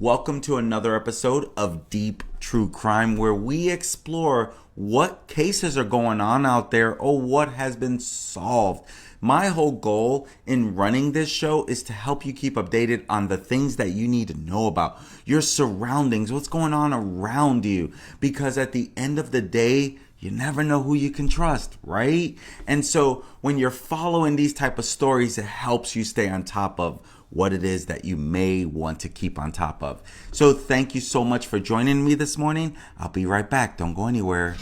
Welcome to another episode of Deep True Crime, where we explore what cases are going on out there or what has been solved. My whole goal in running this show is to help you keep updated on the things that you need to know about your surroundings, what's going on around you, because at the end of the day, you never know who you can trust, right? And so when you're following these type of stories, it helps you stay on top of what it is that you may want to keep on top of. So thank you so much for joining me this morning. I'll be right back. Don't go anywhere.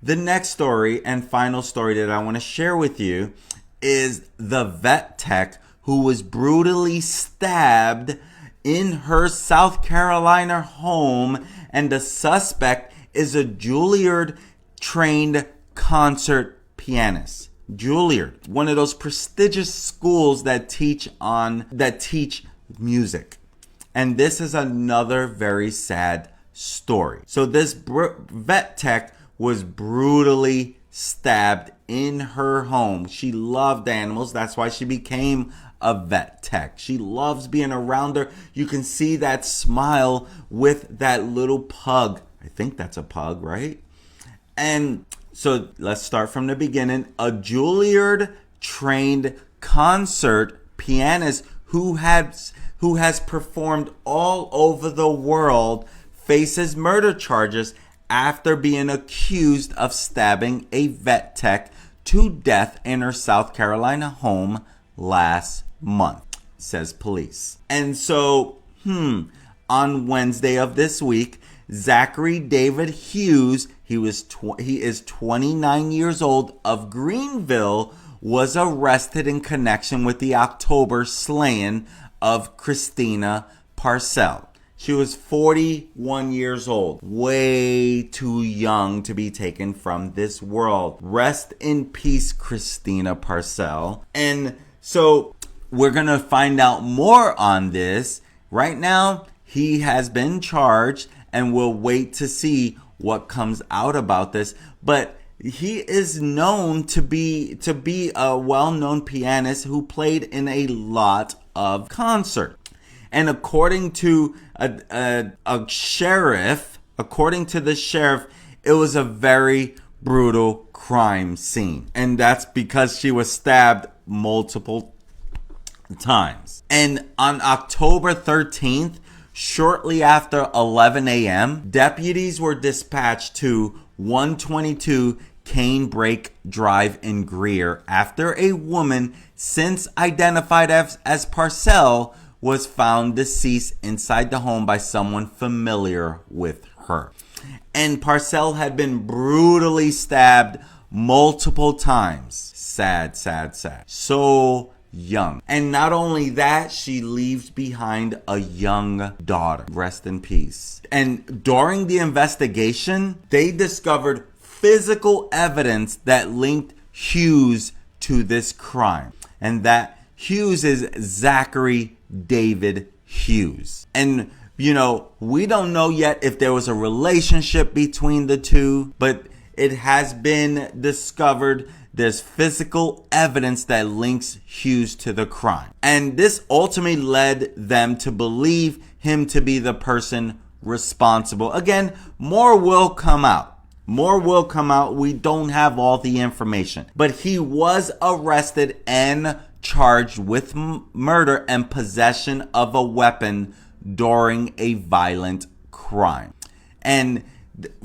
The next story and final story that I want to share with you is the vet tech who was brutally stabbed in her South Carolina home, and the suspect is a Juilliard-trained concert pianist. Juilliard, one of those prestigious schools that teach music. And this is another very sad story. So this vet tech was brutally stabbed in her home. She loved animals. That's why she became a vet tech. She loves being around her. You can see that smile with that little pug. I think that's a pug, right? And so let's start from the beginning. A Juilliard-trained concert pianist who has performed all over the world faces murder charges after being accused of stabbing a vet tech to death in her South Carolina home last month, says police. And so, on Wednesday of this week, Zachary David Hughes, he is 29 years old, of Greenville, was arrested in connection with the October slaying of Christina Parcell. She was 41 years old, way too young to be taken from this world. Rest in peace, Christina Parcell. And so we're going to find out more on this. Right now, he has been charged, and we'll wait to see what comes out about this. But he is known to be a well-known pianist who played in a lot of concerts. And according to the sheriff, it was a very brutal crime scene. And that's because she was stabbed multiple times. And on October 13th, shortly after 11 a.m., deputies were dispatched to 122 Canebrake Drive in Greer after a woman, since identified as Parcell, was found deceased inside the home by someone familiar with her. And Parcell had been brutally stabbed multiple times. Sad, sad, sad. So young. And not only that, she leaves behind a young daughter. Rest in peace. And during the investigation, they discovered physical evidence that linked Hughes to this crime. And that Hughes is Zachary David Hughes. And, we don't know yet if there was a relationship between the two, but it has been discovered there's physical evidence that links Hughes to the crime. And this ultimately led them to believe him to be the person responsible. Again, more will come out. We don't have all the information. But he was arrested and charged with murder and possession of a weapon during a violent crime. And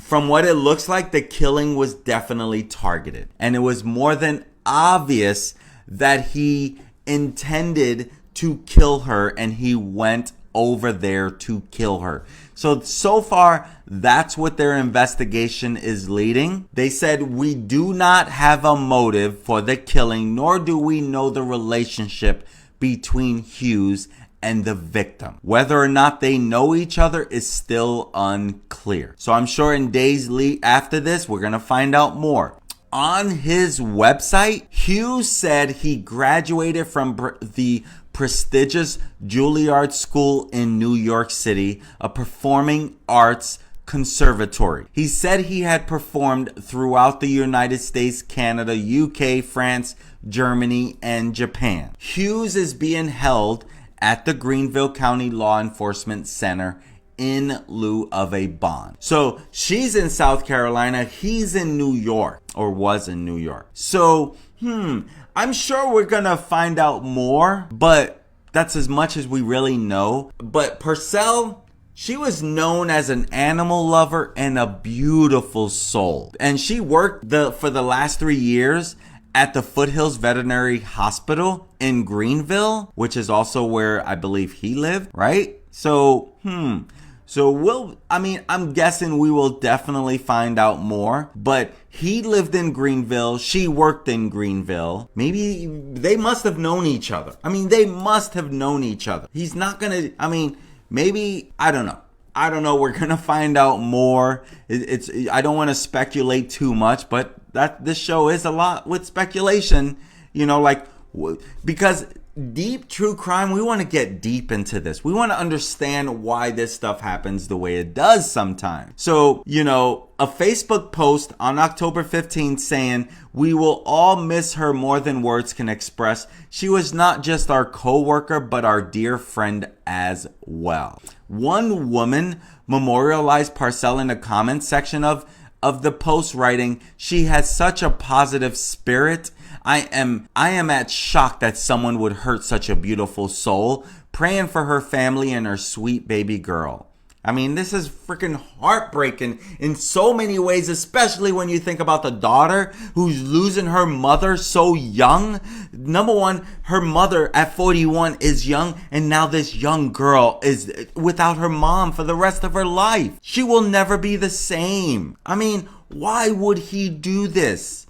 from what it looks like, the killing was definitely targeted. And it was more than obvious that he intended to kill her, and he went over there to kill her. So far, that's what their investigation is leading. They said, we do not have a motive for the killing, nor do we know the relationship between Hughes and the victim. Whether or not they know each other is still unclear. So I'm sure in days after this, we're going to find out more. On his website, Hughes said he graduated from the prestigious Juilliard School in New York City, a performing arts Conservatory. He said he had performed throughout the United States, Canada, UK, France, Germany, and Japan. Hughes is being held at the Greenville County Law Enforcement Center in lieu of a bond. So she's in South Carolina, he's in New York, or was in New York. So, I'm sure we're gonna find out more, but that's as much as we really know. But Parcell, she was known as an animal lover and a beautiful soul. And she worked for the last 3 years at the Foothills Veterinary Hospital in Greenville, which is also where I believe he lived, right? So, I'm guessing we will definitely find out more, but he lived in Greenville. She worked in Greenville. Maybe they must have known each other. They must have known each other. He's not gonna, maybe, I don't know. We're going to find out more. I don't want to speculate too much, but this show is a lot with speculation, because deep true crime, we want to get deep into this. We want to understand why this stuff happens the way it does sometimes. So, a Facebook post on October 15th saying, "We will all miss her more than words can express. She was not just our co-worker, but our dear friend as well." One woman memorialized Parcell in the comments section of the post, writing, "She has such a positive spirit. I am at shock that someone would hurt such a beautiful soul. Praying for her family and her sweet baby girl." This is freaking heartbreaking in so many ways, especially when you think about the daughter who's losing her mother so young. Number one, her mother at 41 is young, and now this young girl is without her mom for the rest of her life. She will never be the same. Why would he do this?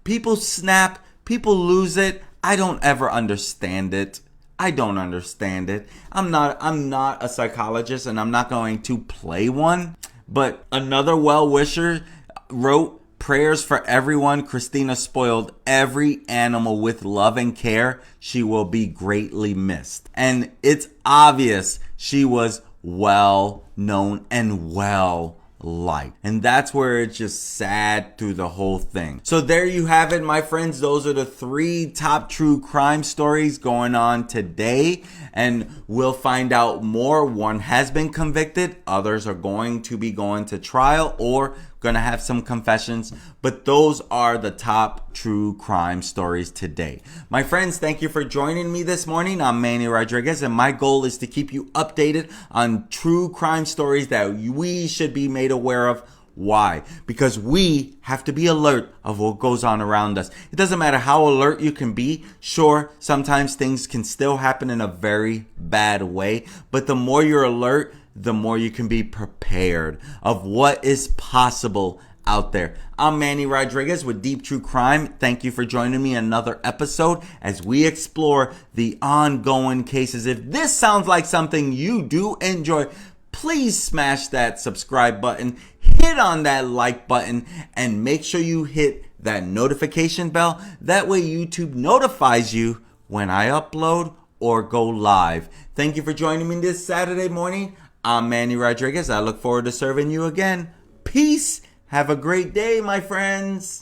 People snap, people lose it. I don't ever understand it. I don't understand it. I'm not a psychologist, and I'm not going to play one. But another well-wisher wrote, "Prayers for everyone. Christina spoiled every animal with love and care. She will be greatly missed." And it's obvious she was well known and well liked. And that's where it's just sad through the whole thing. So there you have it, my friends. Those are the 3 top true crime stories going on today. And we'll find out more. One has been convicted. Others are going to be going to trial or going to have some confessions. But those are the top true crime stories today. My friends, thank you for joining me this morning. I'm Manny Rodriguez, and my goal is to keep you updated on true crime stories that we should be made aware of. Why? Because we have to be alert of what goes on around us. It doesn't matter how alert you can be. Sure, sometimes things can still happen in a very bad way, but the more you're alert, the more you can be prepared of what is possible out there. I'm Manny Rodriguez with Deep True Crime. Thank you for joining me in another episode as we explore the ongoing cases. If this sounds like something you do enjoy, please smash that subscribe button, hit on that like button, and make sure you hit that notification bell. That way YouTube notifies you when I upload or go live. Thank you for joining me this Saturday morning. I'm Manny Rodriguez. I look forward to serving you again. Peace. Have a great day, my friends.